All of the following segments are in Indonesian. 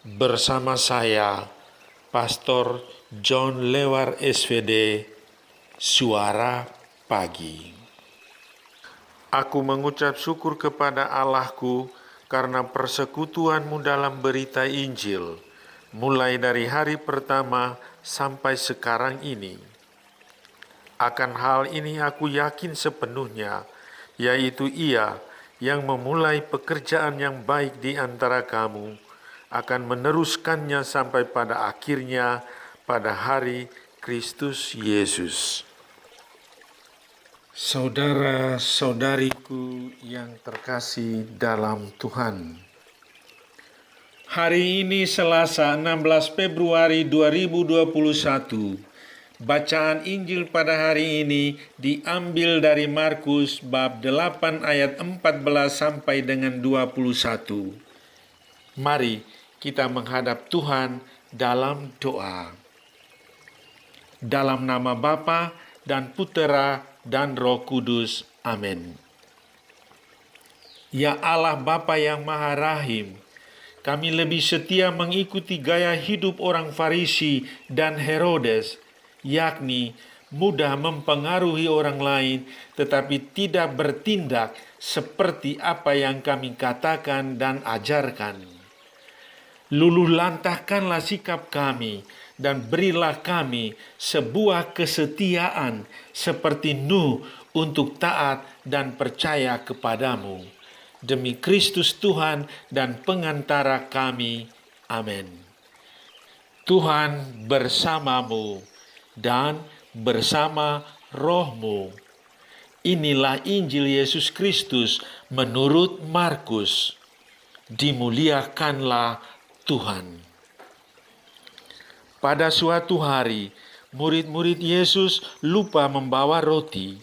bersama saya, Pastor John Lewar SVD, Suara Pagi. Aku mengucap syukur kepada Allahku karena persekutuanmu dalam berita Injil, mulai dari hari pertama sampai sekarang ini. Akan hal ini aku yakin sepenuhnya, yaitu Ia yang memulai pekerjaan yang baik di antara kamu, akan meneruskannya sampai pada akhirnya pada hari Kristus Yesus. Saudara-saudariku yang terkasih dalam Tuhan, hari ini Selasa 16 Februari 2021. Bacaan Injil pada hari ini diambil dari Markus bab 8 ayat 14 sampai dengan 21. Mari kita menghadap Tuhan dalam doa. Dalam nama Bapa dan Putera dan Roh Kudus. Amin. Ya Allah Bapa yang Maha Rahim, kami lebih setia mengikuti gaya hidup orang Farisi dan Herodes, yakni mudah mempengaruhi orang lain tetapi tidak bertindak seperti apa yang kami katakan dan ajarkan. Luluh lantahkanlah sikap kami dan berilah kami sebuah kesetiaan seperti Nuh untuk taat dan percaya kepadamu. Demi Kristus Tuhan dan pengantara kami. Amin. Tuhan bersamamu dan bersama rohmu. Inilah Injil Yesus Kristus menurut Markus. Dimuliakanlah Tuhan. Pada suatu hari, murid-murid Yesus lupa membawa roti.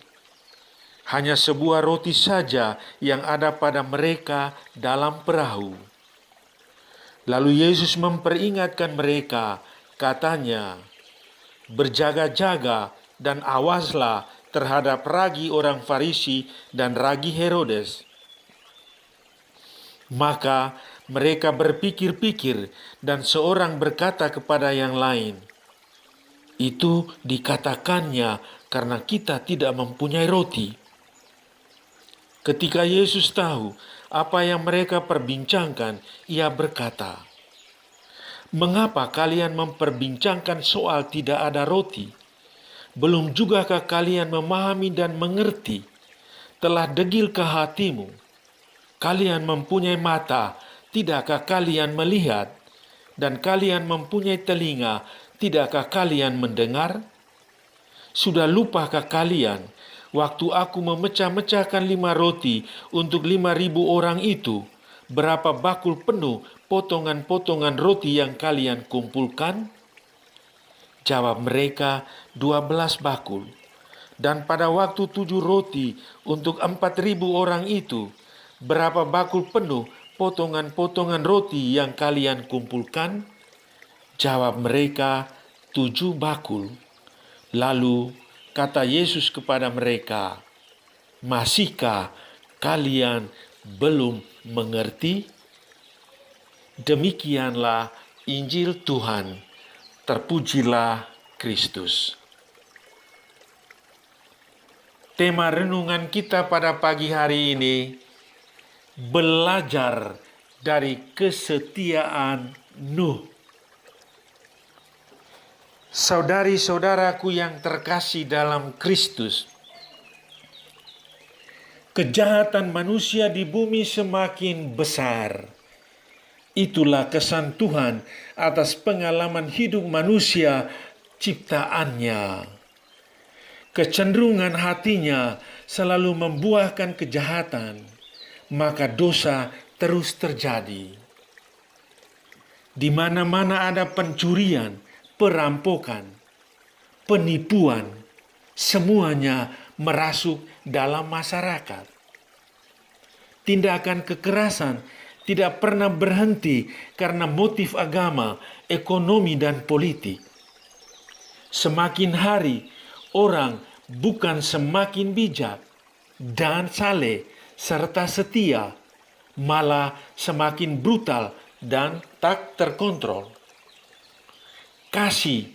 Hanya sebuah roti saja yang ada pada mereka dalam perahu. Lalu Yesus memperingatkan mereka, katanya, "Berjaga-jaga dan awaslah terhadap ragi orang Farisi dan ragi Herodes." Maka mereka berpikir-pikir dan seorang berkata kepada yang lain, "Itu dikatakannya karena kita tidak mempunyai roti." Ketika Yesus tahu apa yang mereka perbincangkan, Ia berkata, "Mengapa kalian memperbincangkan soal tidak ada roti? Belum jugakah kalian memahami dan mengerti? Telah degilkah hatimu? Kalian mempunyai mata, tidakkah kalian melihat? Dan kalian mempunyai telinga, tidakkah kalian mendengar? Sudah lupakah kalian waktu aku memecah-mecahkan 5 roti untuk 5.000 orang itu, berapa bakul penuh potongan-potongan roti yang kalian kumpulkan?" Jawab mereka, 12 bakul. Dan pada waktu 7 roti untuk 4.000 orang itu, berapa bakul penuh potongan-potongan roti yang kalian kumpulkan? Jawab mereka, 7 bakul. Lalu kata Yesus kepada mereka, "Masihkah kalian belum mengerti?" Demikianlah Injil Tuhan. Terpujilah Kristus. Tema renungan kita pada pagi hari ini, belajar dari kesetiaan Nuh. Saudari-saudaraku yang terkasih dalam Kristus, kejahatan manusia di bumi semakin besar. Itulah kesan Tuhan atas pengalaman hidup manusia ciptaannya. Kecenderungan hatinya selalu membuahkan kejahatan, maka dosa terus terjadi. Di mana-mana ada pencurian, perampokan, penipuan, semuanya merasuk dalam masyarakat. Tindakan kekerasan tidak pernah berhenti karena motif agama, ekonomi, dan politik. Semakin hari, orang bukan semakin bijak dan saleh serta setia, malah semakin brutal dan tak terkontrol. Kasih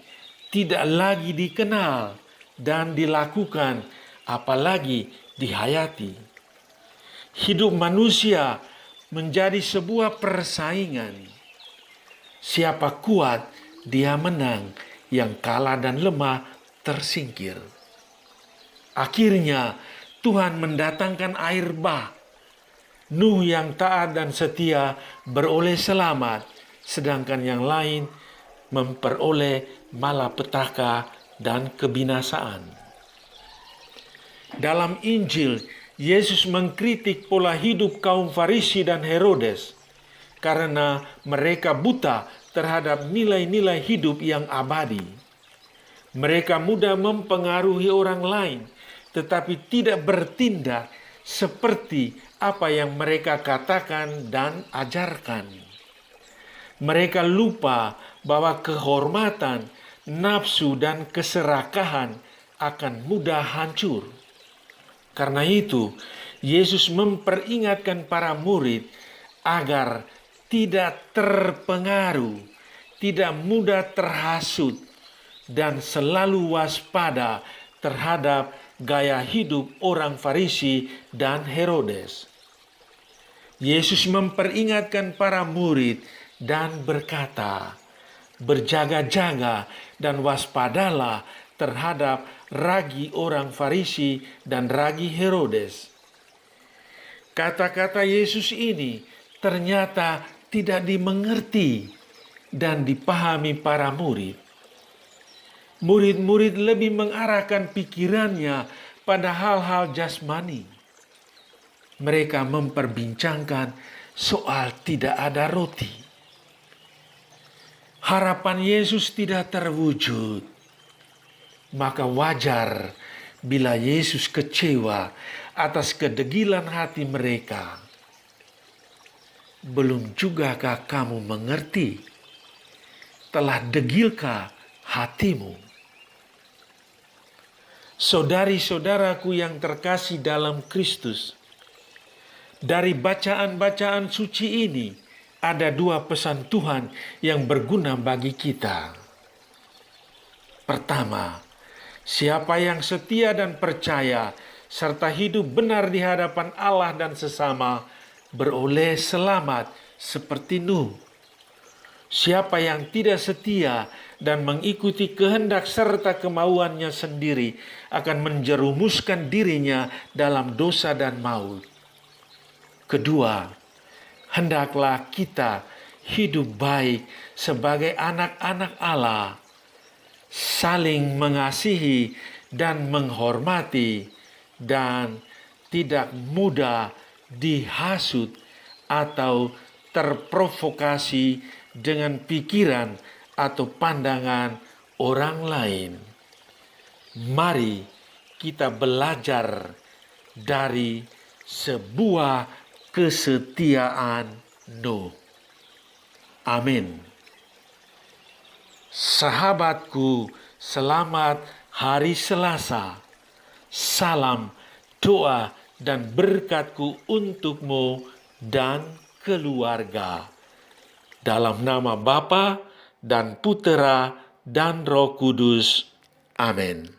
tidak lagi dikenal dan dilakukan, apalagi dihayati. Hidup manusia menjadi sebuah persaingan. Siapa kuat, dia menang. Yang kalah dan lemah tersingkir. Akhirnya Tuhan mendatangkan air bah. Nuh yang taat dan setia beroleh selamat, sedangkan yang lain memperoleh malapetaka dan kebinasaan. Dalam Injil, Yesus mengkritik pola hidup kaum Farisi dan Herodes karena mereka buta terhadap nilai-nilai hidup yang abadi. Mereka mudah mempengaruhi orang lain, tetapi tidak bertindak seperti apa yang mereka katakan dan ajarkan. Mereka lupa bahwa kehormatan, nafsu, dan keserakahan akan mudah hancur. Karena itu, Yesus memperingatkan para murid agar tidak terpengaruh, tidak mudah terhasut, dan selalu waspada terhadap gaya hidup orang Farisi dan Herodes. Yesus memperingatkan para murid dan berkata, "Berjaga-jaga dan waspadalah terhadap ragi orang Farisi dan ragi Herodes." Kata-kata Yesus ini ternyata tidak dimengerti dan dipahami para murid. Murid-murid lebih mengarahkan pikirannya pada hal-hal jasmani. Mereka memperbincangkan soal tidak ada roti. Harapan Yesus tidak terwujud. Maka wajar bila Yesus kecewa atas kedegilan hati mereka. Belum jugakah kamu mengerti? Telah degilkah hatimu? Saudari-saudaraku yang terkasih dalam Kristus, dari bacaan-bacaan suci ini ada dua pesan Tuhan yang berguna bagi kita. Pertama, siapa yang setia dan percaya serta hidup benar di hadapan Allah dan sesama beroleh selamat seperti Nuh. Siapa yang tidak setia dan mengikuti kehendak serta kemauannya sendiri akan menjerumuskan dirinya dalam dosa dan maut. Kedua, hendaklah kita hidup baik sebagai anak-anak Allah, saling mengasihi dan menghormati, dan tidak mudah dihasut atau terprovokasi dengan pikiran atau pandangan orang lain. Mari kita belajar dari sebuah kesetiaan Nuh. Amin. Sahabatku, selamat hari Selasa. Salam doa dan berkatku untukmu dan keluarga. Dalam nama Bapa dan Putera dan Roh Kudus. Amin.